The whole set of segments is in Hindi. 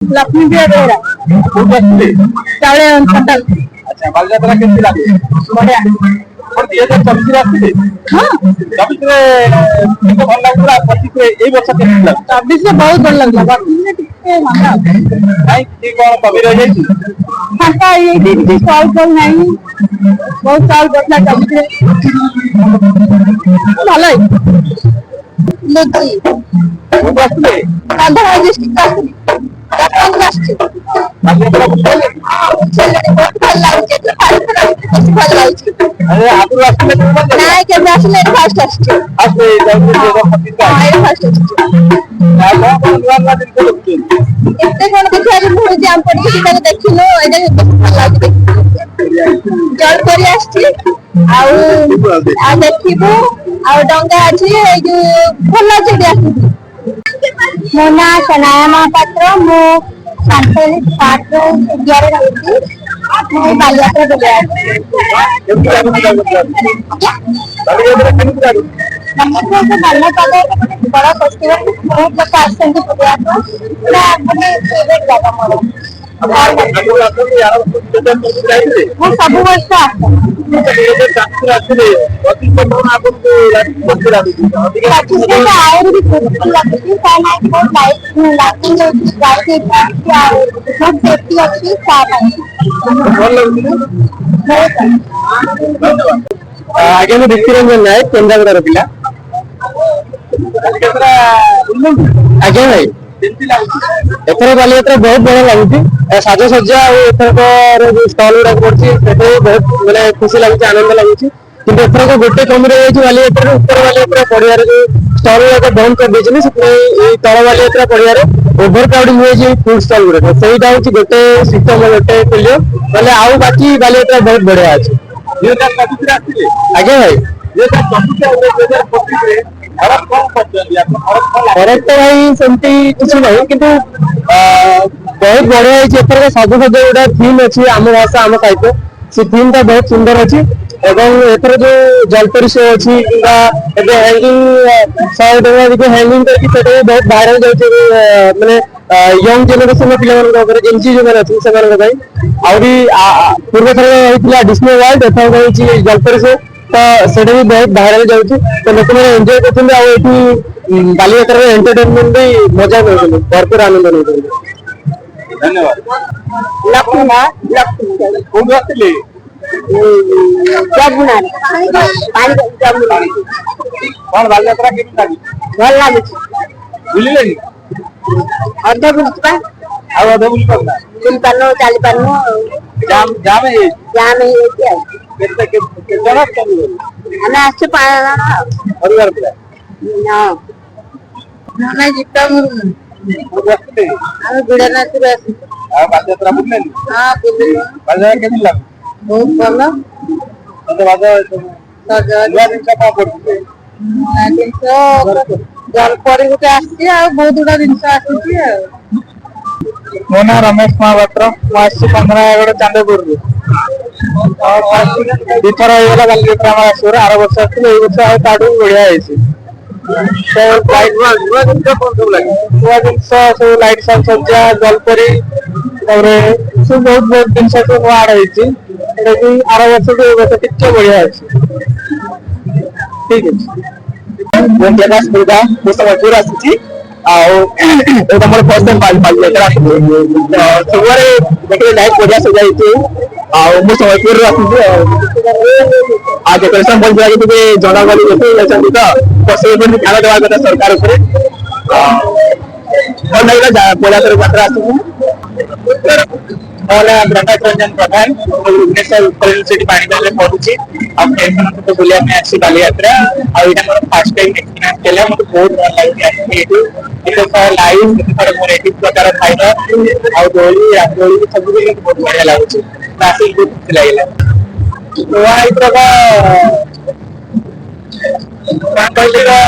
लक्ष्मी बेहरा चावले अच्छा बालजात्रा केमती लागे बढ़िया 2024 हाँ 24 भल लगुला 25 वर्ष केमती लागे 24 में बहुत भल लगला 25 में टिके महंगा नहीं कि कोन कमी रह जाई फाका ये भी सॉल्व कर नहीं बहुत साल बदला 24 भलो लगी बसले आंध्र डिस्ट्रिक्ट का बालजात्रा बुझले अरे आगु आसले नहीं के ब्रासले फर्स्ट आछे आसले जाऊ 2025 फर्स्ट आछे ना बंधुवाला दिन को लगते एते कोन देखि आज मुझे जाम पड़ी कि ताके देखिलो एटा भल लागे जल करी आछी आ देखिबो आ डंगा अछि ए जो भल चढ़ी आछी मोना सनाया महापात्र मो सांतली पात्र ग्यारह रहती मैं बालियात्रा बोले केमती लागे बालजात्रा केमती लागे नमस्कार से बालना पाले बड़ा फेस्टिवल बहुत लोग आते हैं पूजा को पूरा अपने फेवरेट जगह मोर अब आगु आसले यार चाहिए वो सब वर्ष आसले 25 कोन आपन को लागे लागे किसी का आयर भी बहुत लगती है साना बहुत लाइट लाइटिंग होती है क्या बहुत सेफ्टी अच्छी साफ है भल लगुला आगे में व्यक्ति रंजन नायक केंद्रापड़ा पिला आगे भाई एथर बालियात्रा बहुत बढ़िया लगुच साजसज्जा और स्टल गुड़ा पड़ी बहुत माने खुशी लगुच आनंद लगुच कि एथर गोटे कमी रही बालियात्रा उत्तर बालियात्रा पड़ियार जो स्टल गुड़ा बंद कर देते तल बालियात्रा पड़ियार ओभर क्राउडिंग हुए फूड स्टल गुड़ा से गोटे सिस्टम गोटे फिल्म मतलब आउ बाकी बालियात्रा बहुत बढ़िया अच्छे आगे भाई फरक तो भाई सेमती किसी नहीं किंतु बहुत बढ़िया है साजसज्जा गुड़ा थीम अच्छी आम भाषा आम साहित्य से थीम टा बहुत सुंदर अच्छी एवं एथर जो जलपरी शो अच्छी हैंगिंग 100 टका हैंगिंग करके बहुत भाइराल जाऊँ माने यंग जेनेरेशन पिला जेनजी जो मैंने अच्छी से पूर्व थर डिस्ने वर्ल्ड एथर जलपरी शो तो सेटा भी बहुत भाइराल जाऊँ तो लोक मैंने एंजॉय करते बालियात्रा एंटरटेनमेंट भी मजा नौकरी भरपूर आनंद नौकरी धन्यवाद कौन बालजात्रा केमती लागी भल लागे बुझले अधे बुझपा आ अधे बुझ पड़ना तुम पानो चाली पानो जाम जाम है क्या केते केतना कमी हमें अच्छे पाना परिवार पिला ना ना जितना बसले हमें बिड़ना से बस आ बालजात्रा बुझले हाँ बिल्कुल बालजात्रा केमती लागी बहुत भलो तो बाजा सजा नया दिन का पड़ते दिन तो जल पड़ी गुटे आसी आ बहुत गुड़ा जिनस आसी मो ना रमेश महापात्र मुझे 15 चांदपुर दीथर होगा बालजात्रा आसवर आर वर्ष आसते वर्ष ताठू बढ़िया जिनस सब लाइट साजसज्जा जलपरी सब बहुत बहुत जिन सब आड़ होती आर वर्ष वर्ष टे बढ़िया अच्छे ठीक है प्रकाश मुर्गा मुझे आसी मोर फर्स्ट टाइम बालजात्रा सबुआरे देखिए लाइट बढ़िया सजाई मु सम्बलपुर आज डेकोरेशन बन जाए जना गली तो से ध्यान देवा कथा सरकार भल लगे कोलातर यात्रा प्रकाश रंजन प्रधान भुवनेश्वर उत्तर यूनिवर्सिटी पाणीपाल पढ़ुची तो बुलिया में आसी Bali Yatra आईटा more first time experience केला मते बहुत भल लागी लाइव मोर प्रकार खाଇବା आ दोली रातोली सब बहुत बढ़िया लागुची नासिक बहुत खुशी लागला तो आइत्रा का कहलेगा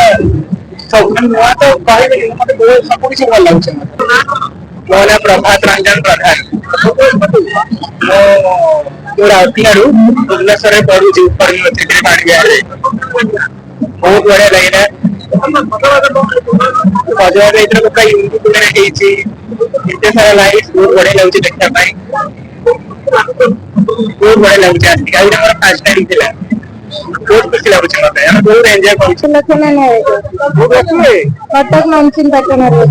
सब नुआ तो कहले मते बहुत सब कुछ भल लागुची मोला प्रभात रंजन प्रधान भुवनेश्वर पढ़ुची उत्तर यूनिवर्सिटी पाणीपाल बहुत बढ़िया लगे बजार पूरा यूनिक इतने सारा लाइट्स बहुत बड़े लगुचे देखा भाई बहुत बड़े लगुचे आजकल आज हमारा फर्स्ट टाइम थिला बहुत खुशी लगुचे मते हम बहुत एंजॉय करछु लखना नहीं कटक मानसिन पाटन रे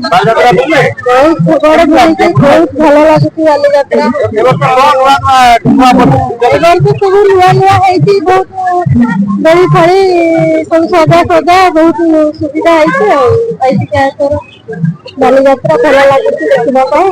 बालयात्रा बोले बहुत बड़ बुझे बहुत भलो लागुची बालयात्रा एबार तो सब नुआ नुआ हेती बहुत बड़ी फड़ी सब सजा सजा बहुत सुविधा हेती ऐसी क्या करो बालयात्रा भलो लागुची देखबा ପାଇଁ